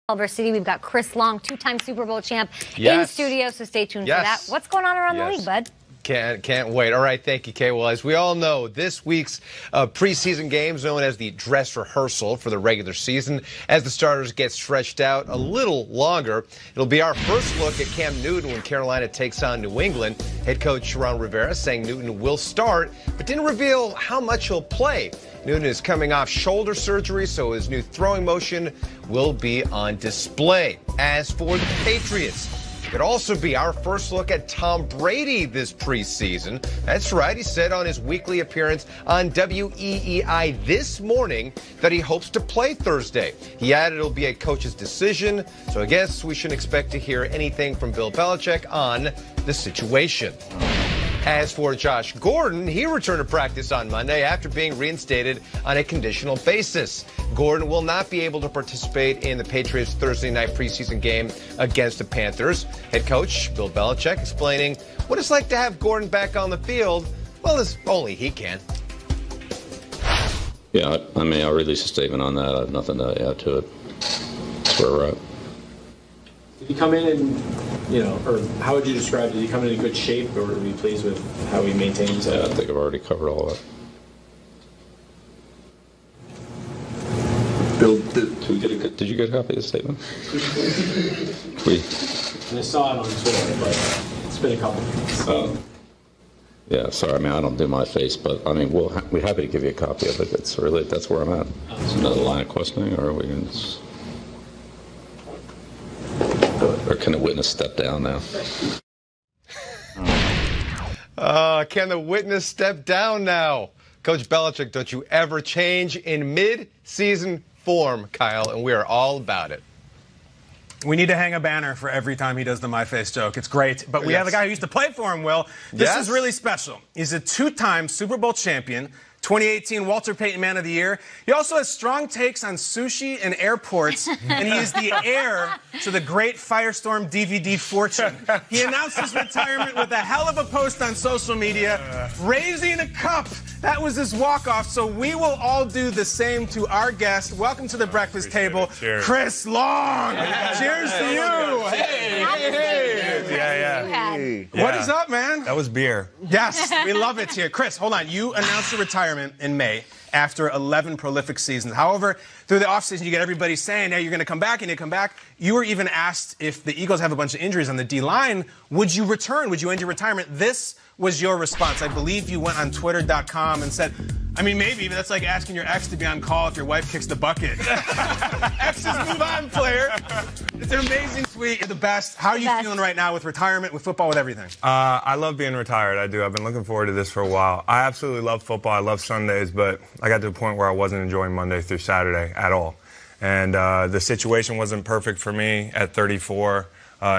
Culver City. We've got Chris Long, two-time Super Bowl champ, in Yes. studio, so stay tuned Yes. for that. What's going on around the league, bud? Can't wait. All right, thank you, Kay. Well, as we all know, this week's preseason games, known as the dress rehearsal for the regular season, as the starters get stretched out a little longer, it'll be our first look at Cam Newton when Carolina takes on New England. Head coach Ron Rivera saying Newton will start, but didn't reveal how much he'll play. Newton is coming off shoulder surgery, so his new throwing motion will be on display. As for the Patriots, it could also be our first look at Tom Brady this preseason. That's right, he said on his weekly appearance on WEEI this morning that he hopes to play Thursday. He added it'll be a coach's decision, so I guess we shouldn't expect to hear anything from Bill Belichick on the situation. As for Josh Gordon, he returned to practice on Monday after being reinstated on a conditional basis. Gordon will not be able to participate in the Patriots' Thursday night preseason game against the Panthers. Head coach Bill Belichick explaining what it's like to have Gordon back on the field, well, as only he can. Yeah, I mean, I'll release a statement on that. I have nothing to add to it. That's where we're at. Did he come in and, or how would you describe it? Did he come in good shape, or were you pleased with how he maintains it? Yeah, I think I've already covered all of it. Bill, did you get a copy of the statement? I saw it on Twitter, but it's been a couple months. Yeah, sorry. I mean, I don't do my face, but I mean, we're happy to give you a copy of it. It's really, that's where I'm at. It's another line of questioning, or are we going to... Or can the witness step down now? Can the witness step down now? Coach Belichick, don't you ever change in mid-season form, Kyle, and we are all about it. We need to hang a banner for every time he does the My Face joke. It's great. But we have a guy who used to play for him, Will. This is really special. He's a two-time Super Bowl champion, 2018 Walter Payton Man of the Year. He also has strong takes on sushi and airports, and he is the heir to the great Firestorm DVD fortune. He announced his retirement with a hell of a post on social media, raising a cup. That was his walk-off, so we will all do the same to our guest. Welcome to the breakfast table, Chris Long. Cheers to you. Hey. Yeah. What is up, man? That was beer. Yes, we love it here. Chris, hold on. You announced your retirement in May after 11 prolific seasons. However, through the offseason, you get everybody saying, hey, you're going to come back, and you come back. You were even asked if the Eagles have a bunch of injuries on the D-line, would you return? Would you end your retirement? This was your response. I believe you went on Twitter.com and said, I mean, maybe, but that's like asking your ex to be on call if your wife kicks the bucket. Exes move on, player. It's an amazing tweet. You're the best. How are you feeling right now with retirement, with football, with everything? I love being retired. I do. I've been looking forward to this for a while. I absolutely love football. I love Sundays, but I got to a point where I wasn't enjoying Monday through Saturday at all. And the situation wasn't perfect for me at 34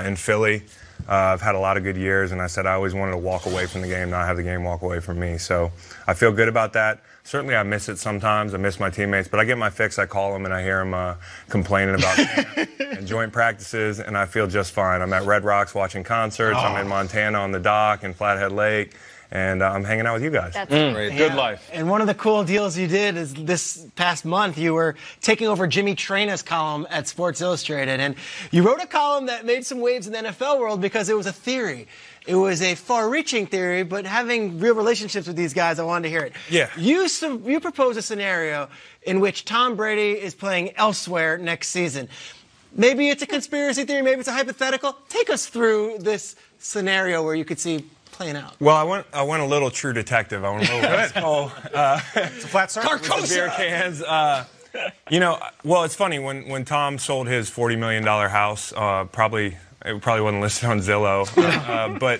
in Philly. I've had a lot of good years, and I said I always wanted to walk away from the game, not have the game walk away from me. So I feel good about that. Certainly I miss it sometimes. I miss my teammates, but I get my fix. I call them, and I hear them complaining about camp and joint practices, and I feel just fine. I'm at Red Rocks watching concerts. I'm in Montana on the dock in Flathead Lake. And I'm hanging out with you guys. That's great. Good life. And one of the cool deals you did is this past month you were taking over Jimmy Traina's column at Sports Illustrated. And you wrote a column that made some waves in the NFL world because it was a theory. It was a far-reaching theory, but having real relationships with these guys, I wanted to hear it. Yeah. You proposed a scenario in which Tom Brady is playing elsewhere next season. Maybe it's a conspiracy theory, maybe it's a hypothetical. Take us through this scenario where you could see playing out. Well, I went a little True Detective. I went a little West Coast. It's a flat circle. With the beer cans. Well, it's funny when Tom sold his $40 million house. It probably wasn't listed on Zillow, but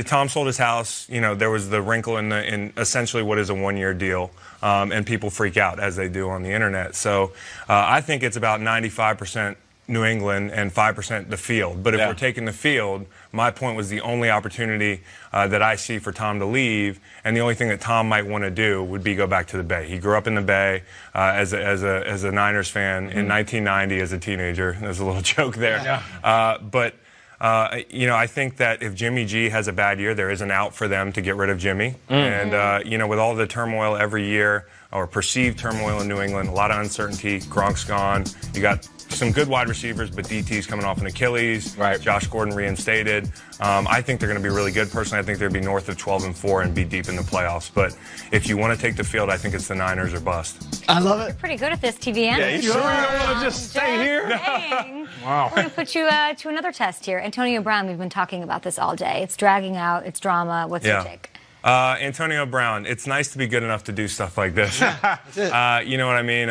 Tom sold his house. There was the wrinkle in essentially what is a one-year deal, and people freak out as they do on the internet. So I think it's about 95% New England and 5% the field. But if we're taking the field, my point was the only opportunity that I see for Tom to leave, and the only thing that Tom might want to do would be go back to the Bay. He grew up in the Bay as a Niners fan in 1990 as a teenager. There's a little joke there. But I think that if Jimmy G has a bad year, there is an out for them to get rid of Jimmy. And, with all the turmoil every year or perceived turmoil in New England. A lot of uncertainty. Gronk's gone. You got some good wide receivers, but DT's coming off an Achilles. Right. Josh Gordon reinstated. I think they're going to be really good. Personally, I think they'll be north of 12-4 and be deep in the playoffs. But if you want to take the field, I think it's the Niners or bust. I love it. Pretty good at this, TVN. Yeah, you sure you don't want to just stay here? Wow. We're going to put you to another test here. Antonio Brown, we've been talking about this all day. It's dragging out. It's drama. What's your take? Antonio Brown, it's nice to be good enough to do stuff like this. You know what I mean?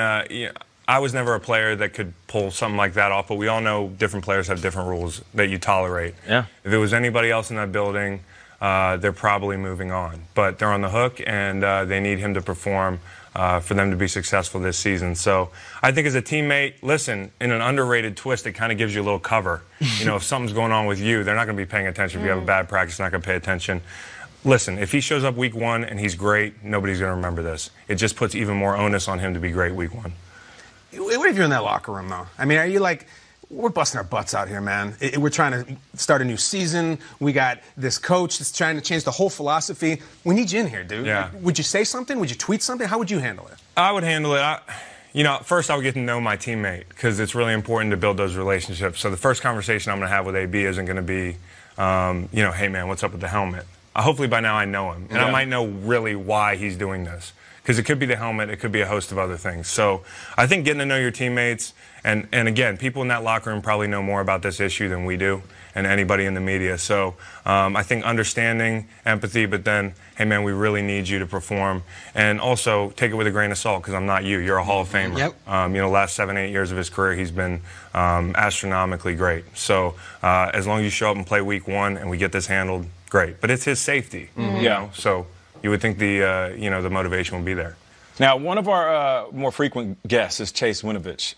I was never a player that could pull something like that off, but we all know different players have different rules that you tolerate. Yeah. If it was anybody else in that building, they're probably moving on. But they're on the hook, and they need him to perform for them to be successful this season. So I think as a teammate, listen, in an underrated twist, it kind of gives you a little cover. You know, if something's going on with you, they're not going to be paying attention. If you have a bad practice, they're not going to pay attention. Listen, if he shows up week 1 and he's great, nobody's going to remember this. It just puts even more onus on him to be great week 1. What if you're in that locker room, though? I mean, are you like, we're busting our butts out here, man. We're trying to start a new season. We got this coach that's trying to change the whole philosophy. We need you in here, dude. Yeah. Would you say something? Would you tweet something? How would you handle it? I would handle it. You know, first I would get to know my teammate because it's really important to build those relationships. So the first conversation I'm going to have with AB isn't going to be, you know, hey, man, what's up with the helmet? Hopefully by now I know him, and I might know really why he's doing this. Because it could be the helmet, it could be a host of other things. So I think getting to know your teammates, and again, people in that locker room probably know more about this issue than we do, and anybody in the media. So I think understanding, empathy, but then, hey man, we really need you to perform. And also take it with a grain of salt, because I'm not you. You're a Hall of Famer. Yep. You know, last 7-8 years of his career, he's been astronomically great. So as long as you show up and play week 1 and we get this handled, great. But it's his safety, you know, so you would think the you know, the motivation will be there. Now, one of our more frequent guests is Chase Winovich.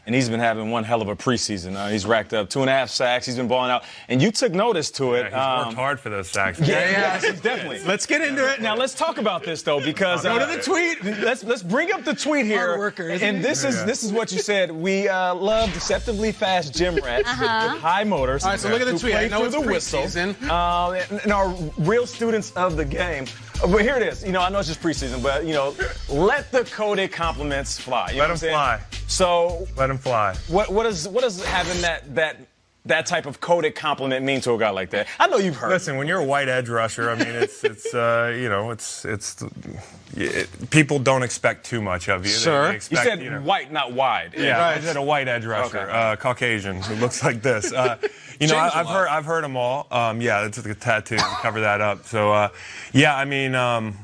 And he's been having one hell of a preseason. He's racked up 2.5 sacks. He's been balling out. And you took notice to it. Yeah, he's worked hard for those sacks. Yeah, definitely. Let's get into it. Now, let's talk about this, though, because go to the tweet. Let's bring up the tweet here. Hard worker, and this is what you said. We love deceptively fast gym rats with high motors. All right, so look at the tweet. I know it's the whistle. And are real students of the game. But here it is. You know, I know it's just preseason, but, you know, let the coded compliments fly. You know let them fly. So let them fly. What does having that type of coded compliment mean to a guy like that? I know you've heard. Listen, when you're a white edge rusher, I mean, it's you know, people don't expect too much of you. Sure. They expect, you said white, not wide. Yeah, right. I said a white edge rusher, Caucasian, who looks like this. You know, I've heard them all. Yeah, it's a tattoo to cover that up. So, yeah, I mean,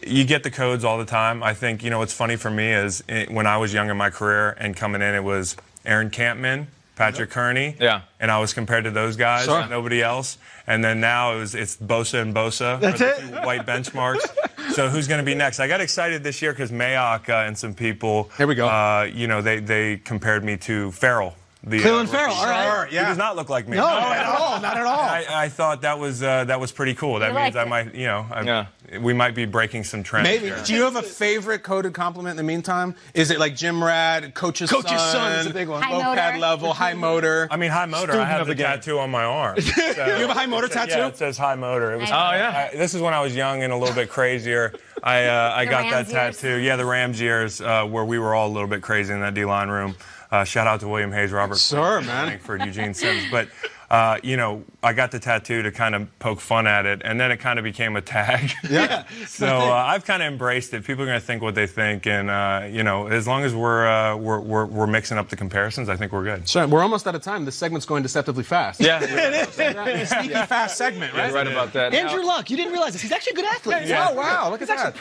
you get the codes all the time. I think, you know, what's funny for me is when I was young in my career and coming in, it was Aaron Campman, Patrick Kearney, and I was compared to those guys, and nobody else. And then now it's Bosa and Bosa. That's the two white benchmarks. So who's going to be next? I got excited this year because Mayock and some people, here we go. You know, they compared me to Farrell. Cleveland Farrell, all right. He does not look like me. No, not at all. Not at all. I thought that was pretty cool. That means I might, you know, we might be breaking some trends. Maybe. Here. Do you have a favorite coded compliment in the meantime? Is it like Jim Rad, Coach's son is a big one. High low-pad motor. level, high motor? I mean, high motor. I have the tattoo on my arm. So, you have a high motor tattoo? Yeah, it says high motor. It was, this is when I was young and a little bit crazier. I got that tattoo. Yeah, the Rams years where we were all a little bit crazy in that D-line room. Shout out to William Hayes, Robert. Sure, man. For Eugene Sims. But, you know, I got the tattoo to kind of poke fun at it, and then it kind of became a tag. Yeah. So I've kind of embraced it. People are going to think what they think, and, you know, as long as we're mixing up the comparisons, I think we're good. Sure. We're almost out of time. This segment's going deceptively fast. Yeah. Sneaky fast segment, right? You're right about that. Andrew Luck, you didn't realize this. He's actually a good athlete. Yeah. Oh, wow. Look at that.